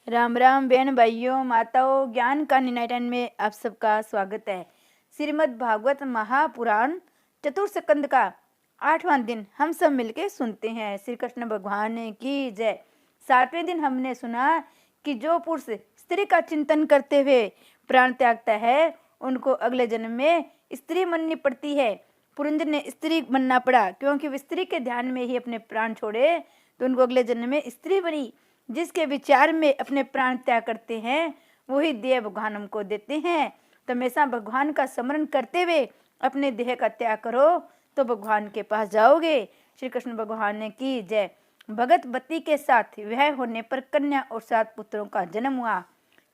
राम राम बहन भाइयों माताओं, ज्ञान का निनाटन में आप सबका स्वागत है। श्रीमद् भागवत महापुराण चतुर्थ स्कंद का 8वां दिन हम सब मिलके सुनते हैं। श्री कृष्ण भगवान की जय। 7वें दिन हमने सुना कि जो पुरुष स्त्री का चिंतन करते हुए प्राण त्यागता है उनको अगले जन्म में स्त्री बननी पड़ती है। पुरंजन ने स्त्री बनना पड़ा क्योंकि वे स्त्री के ध्यान में ही अपने प्राण छोड़े, तो उनको अगले जन्म में स्त्री बनी। जिसके विचार में अपने प्राण त्याग करते हैं वही देह भगवान हमको देते हैं। तो हमेशा भगवान का स्मरण करते हुए अपने देह का त्याग करो तो भगवान के पास जाओगे। श्री कृष्ण भगवान की जय। भगत बती के साथ विवाह होने पर कन्या और 7 पुत्रों का जन्म हुआ।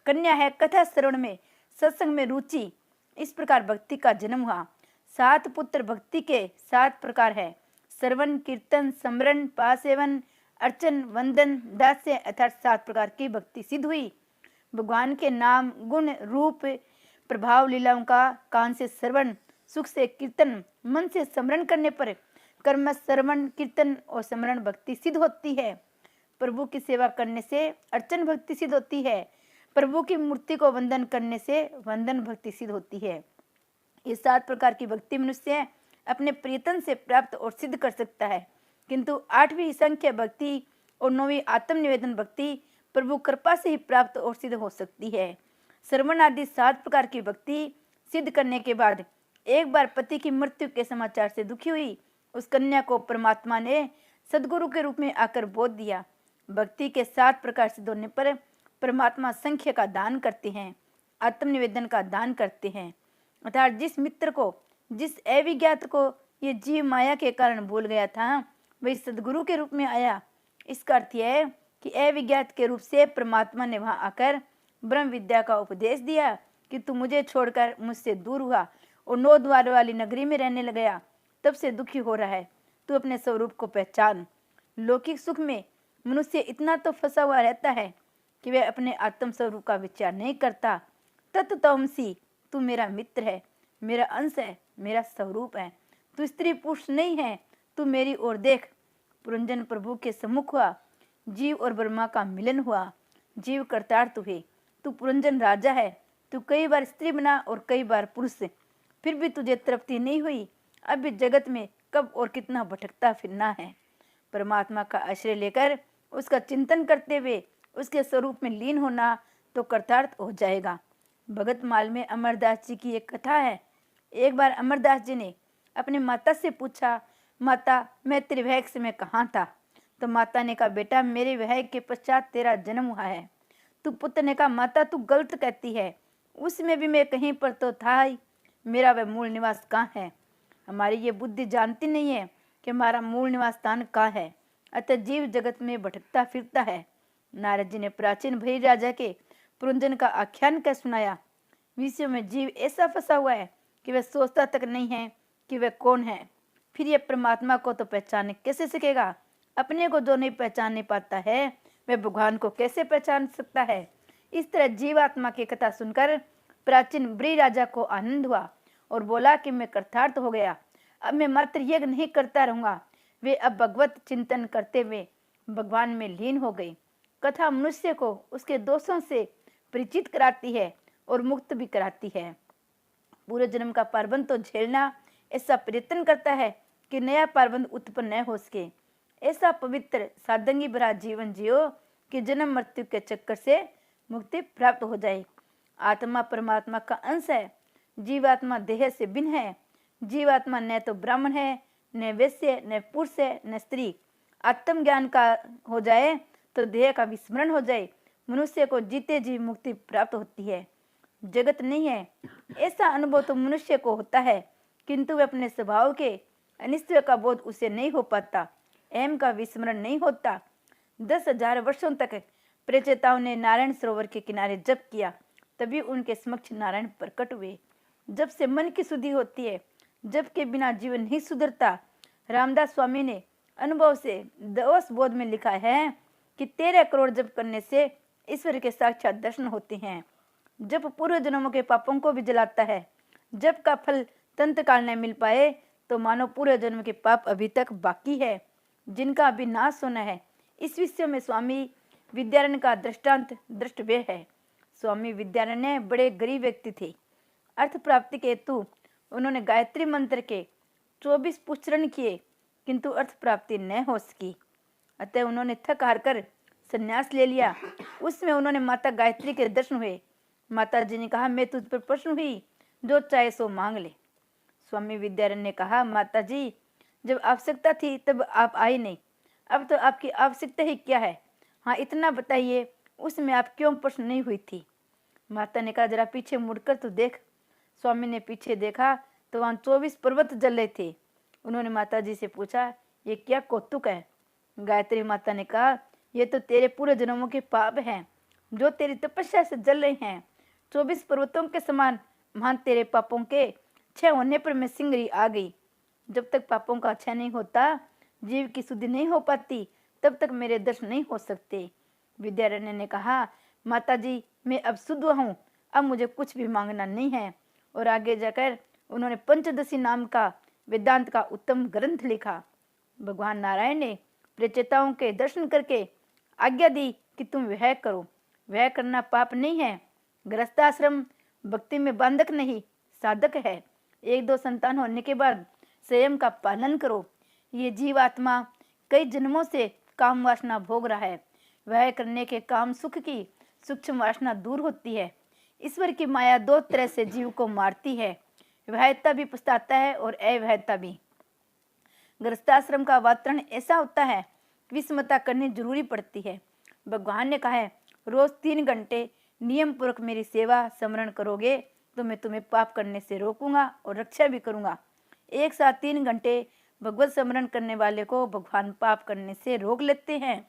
कन्या है कथा श्रवण में, सत्संग में रुचि, इस प्रकार भक्ति का जन्म हुआ। 7 पुत्र भक्ति के 7 प्रकार है: श्रवण, कीर्तन, स्मरण, पासेवन, अर्चन, वंदन, दास्य, अर्थात 7 प्रकार की भक्ति सिद्ध हुई। भगवान के नाम, गुण, रूप, प्रभाव, लीलाओं का कान से श्रवण, सुख से कीर्तन, मन से स्मरण करने पर कर्म श्रवण, कीर्तन और स्मरण भक्ति सिद्ध होती है। प्रभु की सेवा करने से अर्चन भक्ति सिद्ध होती है। प्रभु की मूर्ति को वंदन करने से वंदन भक्ति सिद्ध होती है। ये 7 प्रकार की भक्ति मनुष्य अपने प्रियतम से प्राप्त और सिद्ध कर सकता है, किंतु 8वीं संख्या भक्ति और 9वीं आत्म निवेदन भक्ति प्रभु कृपा से ही प्राप्त और सिद्ध हो सकती है। श्रवण आदि 7 प्रकार की भक्ति सिद्ध करने के बाद एक बार पति की मृत्यु के समाचार से दुखी हुई उस कन्या को परमात्मा ने सदगुरु के रूप में आकर बोध दिया। भक्ति के 7 प्रकार सिद्ध होने पर परमात्मा संख्या का दान करते हैं, आत्म निवेदन का दान करते हैं। अर्थात जिस मित्र को, जिस अविज्ञात को ये जीव माया के कारण भूल गया था वही सदगुरु के रूप में आया। इसका अर्थ यह है कि अविज्ञात के रूप से परमात्मा ने वहां आकर ब्रह्म विद्या का उपदेश दिया कि तू मुझे छोड़कर मुझसे दूर हुआ और 9 द्वार वाली नगरी में रहने लग गया, तब से दुखी हो रहा है। तू अपने स्वरूप को पहचान। लौकिक सुख में मनुष्य इतना तो फंसा हुआ रहता है कि वह अपने आत्म स्वरूप का विचार नहीं करता। तत्त्वमसी, तू मेरा मित्र है, मेरा अंश है, मेरा स्वरूप है। तू स्त्री पुरुष नहीं है, तू मेरी ओर देख। पुरंजन प्रभु के सम्मुख हुआ, जीव और ब्रह्मा का मिलन हुआ। जीव कर्तार्थ हुए। तू पुरंजन राजा है। तू कई बार स्त्री बना और कई बार पुरुष, फिर भी तुझे तृप्ति नहीं हुई। अब भी जगत में कब और कितना भटकता फिरना है। परमात्मा का आश्रय लेकर उसका चिंतन करते हुए उसके स्वरूप में लीन होना तो कर्तार्थ हो जाएगा। भगत माल में अमरदास जी की एक कथा है। एक बार अमरदास जी ने अपनी माता से पूछा, माता मैं तेरे विवाह के समय कहाँ था? तो माता ने कहा, बेटा मेरे विवाह के पश्चात तेरा जन्म हुआ है। तू पुत्र ने कहा, माता तू गलत कहती है, उसमें भी मैं कहीं पर तो था ही। मेरा वह मूल निवास कहाँ है? हमारी ये बुद्धि जानती नहीं है कि हमारा मूल निवास स्थान कहाँ है, अतः जीव जगत में भटकता फिरता है। नारद जी ने प्राचीन भरी राजा के पुरंजन का आख्यान कर सुनाया। विषयों में जीव ऐसा फंसा हुआ है कि वह सोचता तक नहीं है कि वह कौन है। फिर यह परमात्मा को तो पहचानने कैसे सकेगा? अपने को जो नहीं पहचानने पाता है वह भगवान को कैसे पहचान सकता है? इस तरह जीवात्मा की कथा सुनकर प्राचीन ब्री राजा को आनंद हुआ और बोला कि मैं कृतार्थ हो गया, अब मैं मात्र यज्ञ नहीं करता रहूंगा। वे अब भगवत चिंतन करते हुए भगवान में लीन हो गई। कथा मनुष्य को उसके दोषों से परिचित कराती है और मुक्त भी कराती है। पूरे जन्म का पार्बंध तो झेलना ऐसा प्रयत्न करता है कि नया पार्बंध उत्पन्न न हो सके। ऐसा पवित्र सादंगी भरा जीवन जियो कि जन्म मृत्यु के चक्कर से मुक्ति प्राप्त हो जाए। आत्मा परमात्मा का अंश है। जीवात्मा देह से भिन्न है। जीवात्मा न तो ब्राह्मण है, न वैश्य, न पुरुष है, न स्त्री। आत्म ज्ञान का हो जाए तो देह का विस्मरण हो जाए, मनुष्य को जीते जी मुक्ति प्राप्त होती है। जगत नहीं है ऐसा अनुभव तो मनुष्य को होता है, किंतु वे अपने स्वभाव के अनिश्चय का बोध उसे नहीं हो पाता, अहम का विस्मरण नहीं होता। 10,000 वर्षों तक प्रचेताओं ने नारायण सरोवर के किनारे जप किया, तभी उनके समक्ष नारायण प्रकट हुए। जब से मन की शुद्धि होती है, जब के बिना जीवन नहीं सुधरता। रामदास स्वामी ने अनुभव से दोष बोध में लिखा है कि 13 करोड़ जप करने से ईश्वर के साक्षात दर्शन होते हैं। जब पूर्व जन्मों के पापों को भी जलाता है। जब का फल तंतकाल न मिल पाए तो मानो पूर्व जन्म के पाप अभी तक बाकी है, जिनका अभी नाश होना है। इस विषय में स्वामी विद्यारण्य का दृष्टांत दृष्टव्य है। स्वामी विद्यारण्य बड़े गरीब व्यक्ति थे। अर्थ प्राप्ति के हेतु उन्होंने गायत्री मंत्र के 24 पुष्चरण किए, किंतु अर्थ प्राप्ति न हो सकी। अतः उन्होंने थक हार कर संन्यास ले लिया। उसमें उन्होंने माता गायत्री के दर्शन हुए। माता जी ने कहा, मैं तुझ पर प्रसन्न हुई, जो चाहे सो मांग ले। स्वामी विद्यारण्य ने कहा, माता जी, जब आवश्यकता थी तब आप आई नहीं, अब तो आपकी आवश्यकता ही क्या है? हाँ, इतना बताइए, उसमें आप क्यों प्रसन्न नहीं हुई थी? माता ने कहा, जरा पीछे मुड़कर तो देख। स्वामी ने पीछे देखा तो वहाँ 24 पर्वत जल रहे थे। उन्होंने माता जी से पूछा, ये क्या कौतुक है? गायत्री माता ने कहा, ये तो तेरे पूरे जन्मों के पाप हैं, जो तेरी तपस्या से जल रहे हैं। 24 पर्वतों के समान महान तेरे पापों के क्षय होने पर मैं सिंगरी आ गई। जब तक पापों का क्षय नहीं होता, जीव की शुद्धि नहीं हो पाती, तब तक मेरे दर्शन नहीं हो सकते। विद्यारण्य ने कहा, माता जी, मैं अब शुद्ध हूँ, अब मुझे कुछ भी मांगना नहीं है। और आगे जाकर उन्होंने पंचदशी नाम का वेदांत का उत्तम ग्रंथ लिखा। भगवान नारायण ने प्रचेताओं के दर्शन करके आज्ञा दी कि तुम वह करो। वह करना पाप नहीं है। गृहस्थाश्रम भक्ति में बांधक नहीं, साधक है। 1-2 संतान होने के बाद संयम का पालन करो। ये जीवात्मा कई जन्मों से काम वासना भोग रहा है। वह करने के काम सुख की सूक्ष्म वासना दूर होती है। ईश्वर की माया 2 तरह से जीव को मारती है, वहता भी पछताता है और अवहता भी। गृहस्थाश्रम का वातावरण ऐसा होता है कि विषमता करनी जरूरी पड़ती है। भगवान ने कहा है, रोज 3 घंटे नियम पूर्वक मेरी सेवा स्मरण करोगे तो मैं तुम्हें पाप करने से रोकूंगा और रक्षा भी करूंगा। एक साथ 3 घंटे भगवत स्मरण करने वाले को भगवान पाप करने से रोक लेते हैं।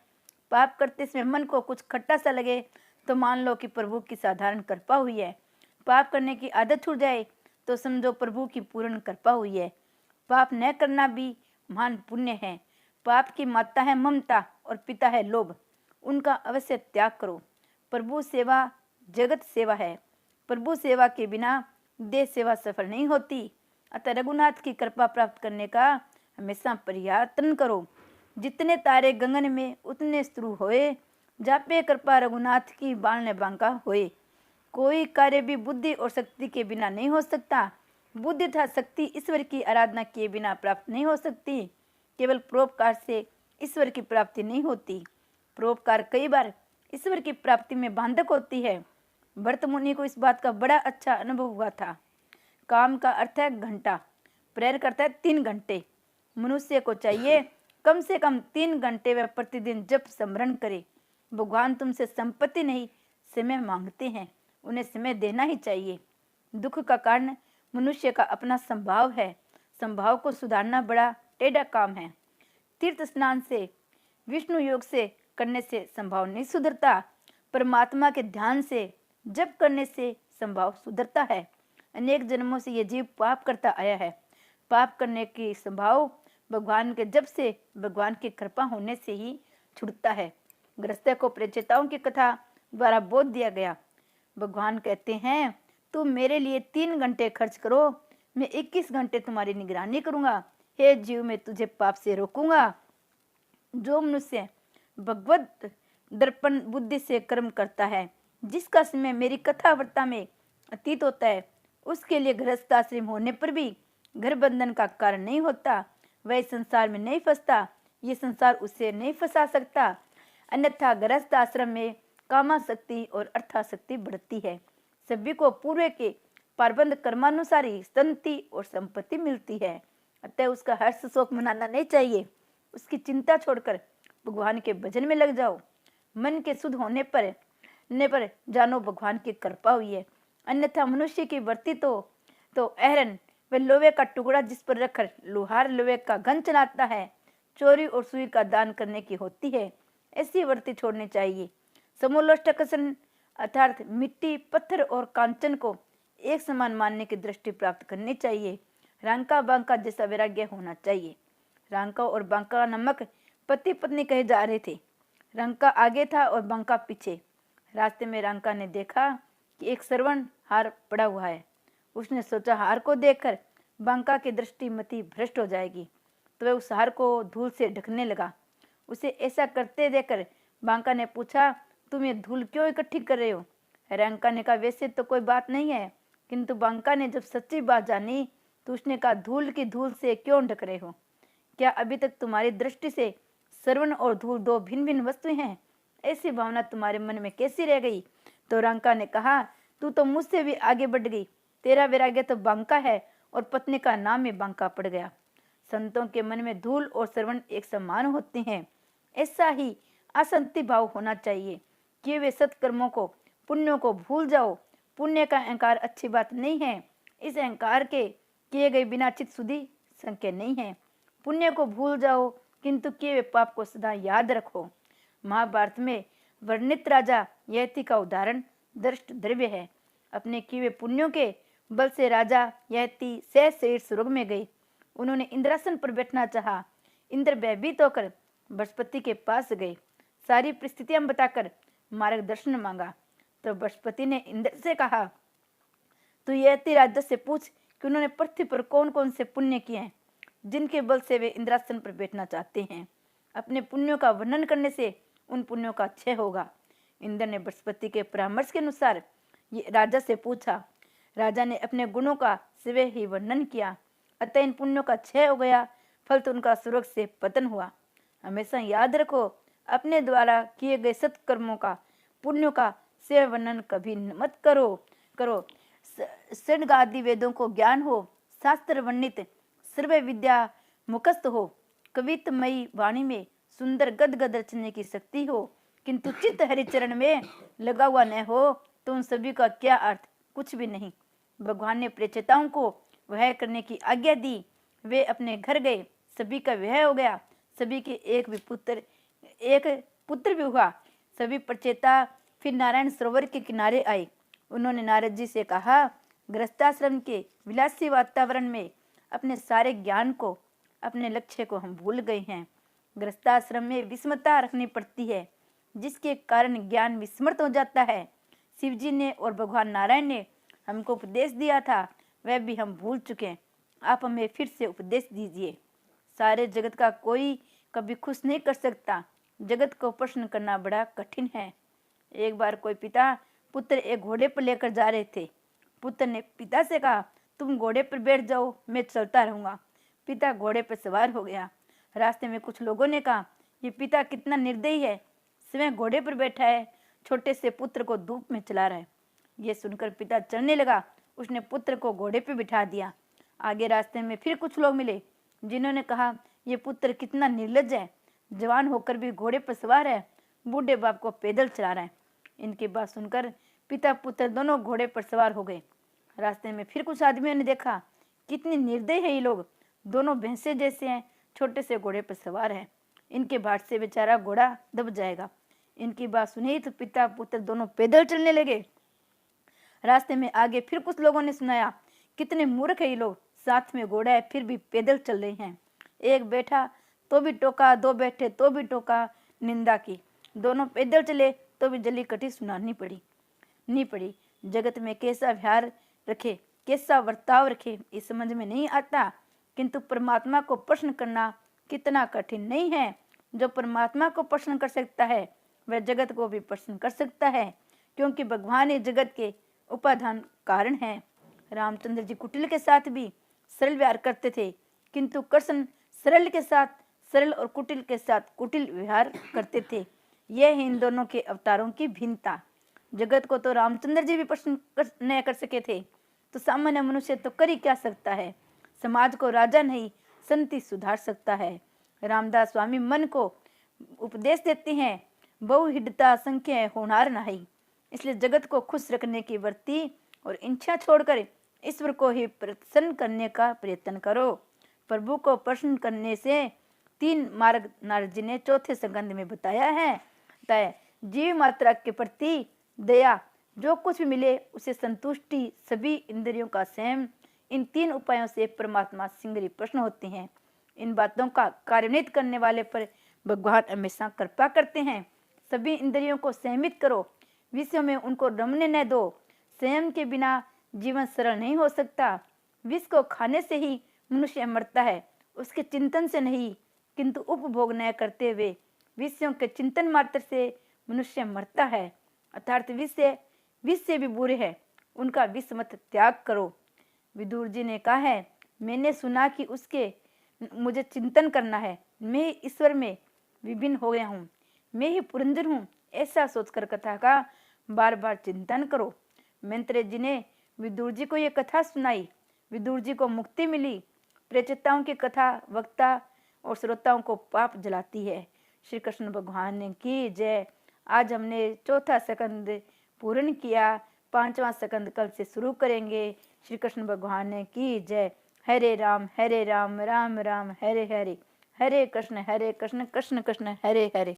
पाप करते समय मन को कुछ खट्टा सा लगे तो मान लो कि प्रभु की साधारण कृपा हुई है। पाप करने की आदत छूट जाए तो समझो प्रभु की पूर्ण कृपा हुई है। पाप न करना भी महान पुण्य है। पाप की माता है ममता और पिता है लोभ, उनका अवश्य त्याग करो। प्रभु सेवा जगत सेवा है। प्रभु सेवा के बिना देश सेवा सफल नहीं होती। अतः रघुनाथ की कृपा प्राप्त करने का हमेशा प्रयत्न करो। जितने तारे गगन में उतने स्त्रु होए, जापे कृपा रघुनाथ की बाण बांका होए। कोई कार्य भी बुद्धि और शक्ति के बिना नहीं हो सकता। बुद्धि तथा शक्ति ईश्वर की आराधना किए बिना प्राप्त नहीं हो सकती। केवल परोपकार से ईश्वर की प्राप्ति नहीं होती। परोपकार कई बार ईश्वर की प्राप्ति में बांधक होती है। भरत मुनि को इस बात का बड़ा अच्छा अनुभव हुआ था। काम का अर्थ है घंटा, प्रेर करता है 3 घंटे। मनुष्य को चाहिए कम से कम 3 घंटे वह प्रतिदिन जप स्मरण करे। भगवान तुमसे संपत्ति नहीं, समय मांगते हैं। उन्हें समय देना ही चाहिए। दुख का कारण मनुष्य का अपना संभाव है। संभाव को सुधारना बड़ा टेढ़ा काम है। तीर्थ स्नान से, विष्णु योग से करने से संभाव नहीं सुधरता। परमात्मा के ध्यान से, जप करने से संभाव सुधरता है। अनेक जन्मों से ये जीव पाप करता आया है। पाप करने की संभाव भगवान के जप से, भगवान की कृपा होने से ही छूटता है। गृहस्थ को प्रचेताओं की कथा द्वारा बोध दिया गया। भगवान कहते हैं, तुम मेरे लिए 3 घंटे खर्च करो, मैं 21 घंटे तुम्हारी निगरानी करूंगा। हे जीव, मैं तुझे पाप से रोकूंगा। जो मनुष्य भगवत दर्पण बुद्धि से कर्म करता है, जिसका समय मेरी कथा वार्ता में अतीत होता है, उसके लिए गृहस्थाश्रम होने पर भी घर बंधन का कारण नहीं होता। वह संसार में नहीं फंसता। ये संसार उसे नहीं फंसा सकता। अन्यथा गृहस्थ आश्रम में कामाशक्ति और अर्थाशक्ति बढ़ती है। सभी को पूर्व के पारबंध कर्मानुसार ही संति और संपत्ति मिलती है। अतः उसका हर्ष शोक मनाना नहीं चाहिए। उसकी चिंता छोड़कर भगवान के भजन में लग जाओ। मन के शुद्ध होने पर जानो भगवान की कृपा हुई है। अन्यथा मनुष्य की वर्ती तो अहरन व लोहे का टुकड़ा जिस पर रखकर लोहार लोहे का घन चलाता है, चोरी और सुई का दान करने की होती है। ऐसी वर्ती छोड़नी चाहिए। समोलोष्टकसन अर्थात मिट्टी, पत्थर और कांचन को एक समान मानने की दृष्टि प्राप्त करनी चाहिए। रांका बांका जैसा वैराग्य होना चाहिए। रांका और बांका नामक पति पत्नी कहे जा रहे थे। रांका आगे था और बांका पीछे। रास्ते में रांका ने देखा कि एक श्रवण हार पड़ा हुआ है। उसने सोचा हार को देखकर बांका की दृष्टि मति भ्रष्ट हो जाएगी, तो वह उस हार को धूल से ढकने लगा। उसे ऐसा करते देखकर बांका ने पूछा, तुम ये धूल क्यों इकट्ठी कर रहे हो? रंका ने कहा, वैसे तो कोई बात नहीं है, किंतु बांका ने जब सच्ची बात जानी तो उसने कहा, धूल की धूल से क्यों ढक रहे हो? क्या अभी तक तुम्हारी दृष्टि से श्रवण और धूल दो भिन्न भिन्न वस्तुएं हैं? ऐसी भावना तुम्हारे मन में कैसी रह गई? तो रंका ने कहा, तू तो मुझसे भी आगे बढ़ गई। तेरा वैराग्य तो बांका है और पत्नी का नाम ही बांका पड़ गया। संतों के मन में धूल और श्रवण एक समान होते हैं। ऐसा ही आसक्ति भाव होना चाहिए कि वे सत्कर्मों को, पुण्यों को भूल जाओ। पुण्य का अहंकार अच्छी बात नहीं है। इस अहंकार के किए गए बिना चित्त शुद्धि संख्या नहीं है। पुण्य को भूल जाओ, किंतु किए हुए पाप को सदा याद रखो। महाभारत में वर्णित राजा यति का उदाहरण दृष्ट द्रव्य है। अपने किए हुए पुण्यों के बल से राजा यति से शरीर स्वर्ग में गए। उन्होंने इंद्रासन पर बैठना चाहा। इंद्र भयभीत होकर बृहस्पति के पास गए। सारी परिस्थितियां बताकर मार्गदर्शन मांगा। तो बृहस्पति ने इंद्र से कहा, तू यति राजा से पूछ कि उन्होंने पृथ्वी पर कौन कौन से पुण्य किए हैं जिनके बल से वे इंद्रासन पर बैठना चाहते हैं। अपने पुण्यों का वर्णन करने से उन पुण्यों का क्षय होगा। इंद्र ने बृहस्पति के परामर्श के अनुसार ये राजा से पूछा। राजा ने अपने गुणों का स्वयं ही वर्णन किया, अतः इन पुण्यों का क्षय हो गया। फल तो उनका स्वर्ग से पतन हुआ। हमेशा याद रखो, अपने द्वारा किए गए सत्कर्मों का, पुण्यों का स्वयं वर्णन कभी मत करो। षड्गादि वेदों को ज्ञान हो, शास्त्र वर्णित सर्व विद्या मुखस्त हो, कवित्वमयी वाणी में सुंदर गदगद रचने की शक्ति हो, किंतु चित्त हरिचरण में लगा हुआ न हो तो उन सभी का क्या अर्थ? कुछ भी नहीं। भगवान ने प्रेक्षताओं को वह करने की आज्ञा दी। वे अपने घर गए, सभी का विवाह हो गया। सभी के एक पुत्र भी हुआ। सभी प्रचेता फिर नारायण सरोवर के किनारे आए। उन्होंने नारद जी से कहा, गृहस्थाश्रम के विलासी वातावरण में अपने सारे ज्ञान को, अपने लक्ष्य को हम भूल गए हैं। गृहस्थाश्रम में विस्मृता रखनी पड़ती है, जिसके कारण ज्ञान विस्मृत हो जाता है। शिव जी ने और भगवान नारायण ने हमको उपदेश दिया था, वह भी हम भूल चुके। आप हमें फिर से उपदेश दीजिए। सारे जगत का कोई कभी खुश नहीं कर सकता। जगत को प्रश्न करना बड़ा कठिन है। एक बार कोई पिता पुत्र एक घोड़े पर लेकर जा रहे थे। पुत्र ने पिता से कहा, तुम घोड़े पर बैठ जाओ, मैं चलता रहूंगा। पिता घोड़े पर सवार हो गया। रास्ते में कुछ लोगों ने कहा, ये पिता कितना निर्दयी है, स्वयं घोड़े पर बैठा है, छोटे से पुत्र को धूप में चला रहा है। ये सुनकर पिता चलने लगा। उसने पुत्र को घोड़े पर बिठा दिया। आगे रास्ते में फिर कुछ लोग मिले, जिन्होंने कहा, ये पुत्र कितना निर्लज्ज है, जवान होकर भी घोड़े पर सवार है, बूढ़े बाप को पैदल चला रहा है। इनकी बात सुनकर पिता पुत्र दोनों घोड़े पर सवार हो गए। रास्ते में फिर कुछ आदमियों ने देखा, कितनी निर्दयी है ये लोग, दोनों भैंसे जैसे हैं, छोटे से घोड़े पर सवार है, इनके भाट से बेचारा घोड़ा दब जाएगा। इनकी बात सुनी तो पिता पुत्र दोनों पैदल चलने लगे। रास्ते में आगे फिर कुछ लोगों ने सुनाया, कितने मूर्ख है ये लोग, साथ में घोड़ा है फिर भी पैदल चल रहे हैं। एक बैठा तो भी टोका, दो बैठे तो भी टोका, निंदा की। दोनों पैदल चले तो भी जली कटी सुनानी पड़ी। जगत में कैसा व्यवहार रखे, कैसा वर्ताव रखे, इस समझ में नहीं आता। किंतु परमात्मा को प्रश्न करना कितना कठिन नहीं है। जो परमात्मा को प्रश्न कर सकता है, वह जगत को भी प्रश्न कर सकता है, क्योंकि भगवान ही जगत के उपादान कारण है। रामचंद्र जी कुटिल के साथ भी सरल व्यवहार करते थे, किंतु कृष्ण सरल के साथ सरल और कुटिल के साथ कुटिल व्यवहार करते थे। यह है इन दोनों के अवतारों की भिन्नता। जगत को तो रामचंद्र जी भी प्रश्न न कर सके थे, तो सामान्य मनुष्य तो कर ही क्या सकता है। समाज को राजा नहीं, संत सुधार सकता है। रामदास स्वामी मन को उपदेश देते हैं, बहुहिडता संख्या होनार नहीं। इसलिए जगत को खुश रखने की वृत्ति और इच्छा छोड़कर ईश्वर को ही प्रसन्न करने का प्रयत्न करो। प्रभु को प्रसन्न करने से 3 मार्ग नारद जी ने चौथे संगंध में बताया है। जीव मात्रा के प्रति दया, जो कुछ भी मिले उसे संतुष्टि, सभी इंद्रियों का संयम, इन 3 उपायों से परमात्मा शीघ्र प्रसन्न होते हैं। इन बातों का कार्यान्वित करने वाले पर भगवान हमेशा कृपा करते हैं। सभी इंद्रियों को संयमित करो, विषयों में उनको रमने न दो। संयम के बिना जीवन सरल नहीं हो सकता। विष को खाने से ही मनुष्य मरता है, उसके चिंतन से नहीं। किंतु उपभोग न करते हुए विषयों के चिंतन मात्र से मनुष्य मरता है, अर्थात विषय भी बुरे हैं, उनका विष मत त्याग करो। विदुर जी ने कहा है, मैंने सुना कि उसके मुझे चिंतन करना है, मैं ईश्वर में विभिन्न हो गया हूँ, मैं ही पुरंदर हूँ, ऐसा सोचकर कथा का बार बार चिंतन करो। मैत्रेय जी ने विदुर जी को यह कथा सुनाई, विदुर जी को मुक्ति मिली। प्रेचिताओं की कथा वक्ता और श्रोताओं को पाप जलाती है। श्री कृष्ण भगवान की जय। आज हमने चौथा स्कंद पूर्ण किया, 5वां स्कंद कल से शुरू करेंगे। श्री कृष्ण भगवान की जय। हरे राम राम राम हरे हरे, हरे कृष्ण कृष्ण कृष्ण हरे हरे।